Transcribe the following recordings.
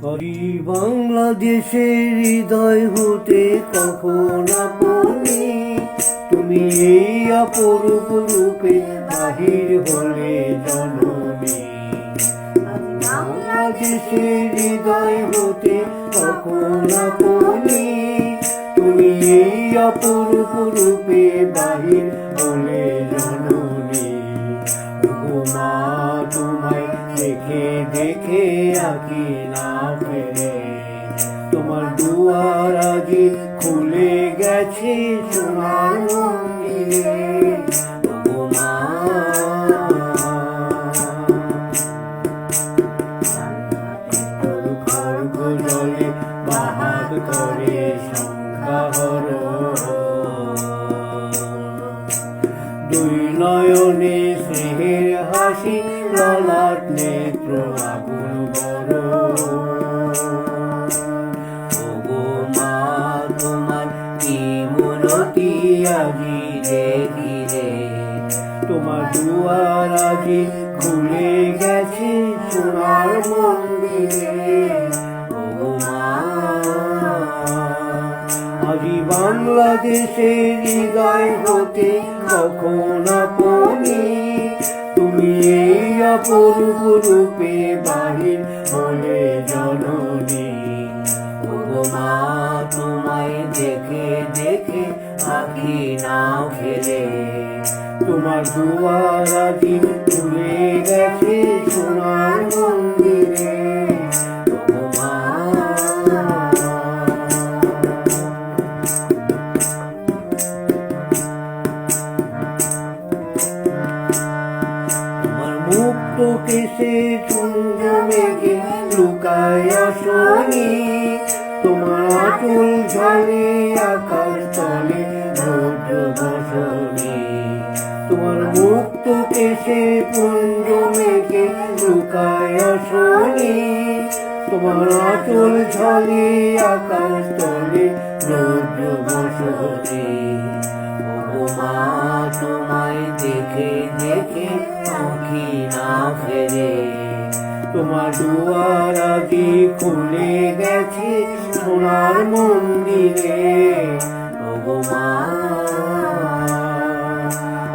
হরি বাংলাদেশের হৃদয় হতে কখন আপনি তুমি এই অপরূপ রূপে বাহির হলে জননী। বাংলাদেশের হৃদয় হতে কখন আপনি তুমি এই অপরূপ রূপে বাহির হলে জননী। মা তোমায় দেখে দেখে আঁকি না ফেরে, তোমার দুয়ার আগে খুলে গেছে সোনার মন্দিরে। মা খর্গ জলে বাহাত করে সংখ্যা হর, দুই নয়নে স্নেহের হাসি ললাট নেত্র আগুন বড়। ওগো মা তোমার কি মূরতি আজি দেখি রে, তোমার দুয়ার আজি খুলে গেছে সোনার মন্দিরে। ওগো মা আজি বাংলাদেশের হৃদয় হতে কখন আপনি তুমি এই অপরূপ রূপে বাহির হলে জননী। ওগো মা তোমায় দেখে দেখে আঁকি না ফেরে, তোমার দুয়ার আজি খুলে গেছে সোনার মন্দিরে। ওগো মা মুক্ত কেশে চুঞ্জ মেঘে লুকায় আসনি, তোমার আঁচল ঝলে আকাশ তলে রৌদ্র বসনি। তোমার মুক্ত কেশে পুঞ্জ মেঘে লুকায় আসনি, তোমার আঁচল ঝলে আকাশ তলে রৌদ্র বসনি। ওগো মা তোমায় দেখে দেখে আঁকি না ফেরে, তোমার দুয়ার আজি খুলে গেছে সোনার মন্দিরে। ওগো মা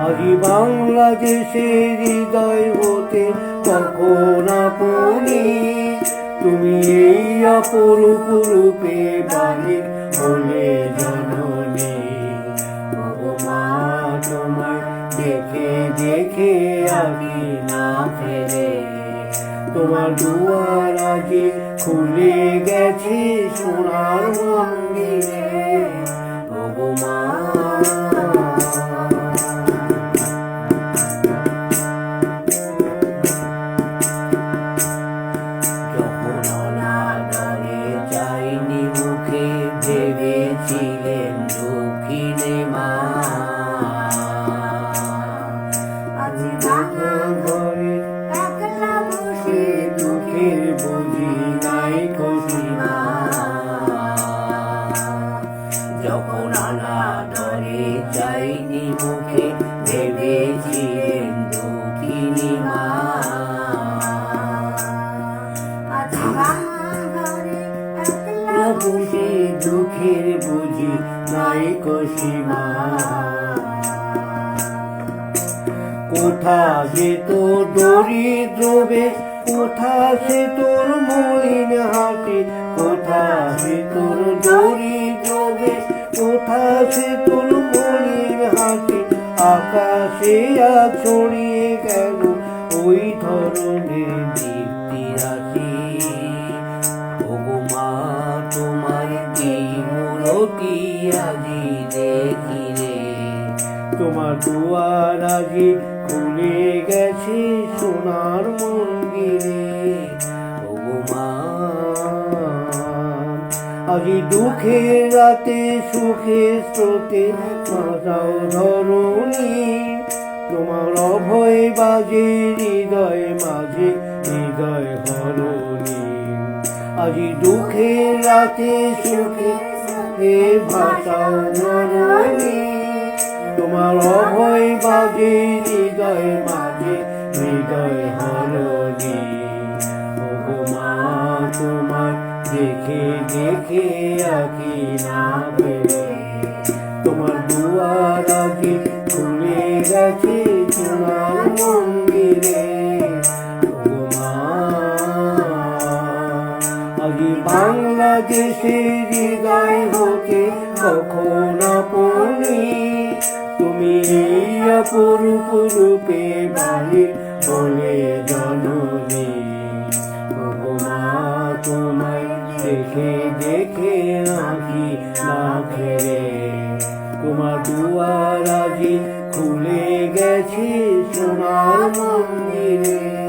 আজি বাংলাদেশের হৃদয় হতে কখন আপনি তুমি এই অপরূপ রূপে বাহির হলে জননী। ওগো মা তোমার দেখে দেখে আঁকি না ফেরে, তোমার দুয়ার আজি খুলে গেছে সোনার মন্দিরে। ওগো মা যখন অনাদরে যাইনি মুখে ভেবেছিলেন দক্ষিণে মা, ঘরে একলা বসে দুঃখের বুঝি নাই কসীমা। যখন অনাদরে যাইনি মুখে ভেবেছিলেন দক্ষিণী মা, একলা বসে দুঃখের বুঝি নাই কসীমা। কোথা সে তোর দরিদ্র বেশ, কোথা সে তোর মলিন হাসি, কোথা সে তোর দরিদ্র বেশ, কোথা সে তোর মলিন হাসি। আকাশে আজ ছড়িয়ে গেল ওই ধরনের দীপ্তি রাশি। ওগো মা তোমার কি মূরতি আজি দেখি রে, তোমার দুয়ার আজি খুলে গেছে সোনার মন্দিরে। ওগো মা আজি দুঃখের রাতে সুখের স্রোতে বাঁচাও ধরণী, তোমার অভয় বাজে হৃদয় মাঝে হৃদয় হরণী। আজি দুঃখের রাতে সুখে ভাষাও ধরণী, তোমার অভয় বাজে হৃদয় মাঝে হৃদয় হরণী। ওগো মা তোমার দেখে দেখে আঁকি না ভেবে। তোমার দুয়ার আগে খুলে গেছে সোনার মন্দিরে। ওগো মা, আগে বাংলাদেশের হৃদয় হতে কখন আপনি তুমি এই অপরূপ রূপে বাহির বলে জননী। ওগো মা, তোমায় দেখে দেখে আঁকি না ফেরে। তোমার দুয়ার আজি খুলে গেছে সোনার মন্দিরে।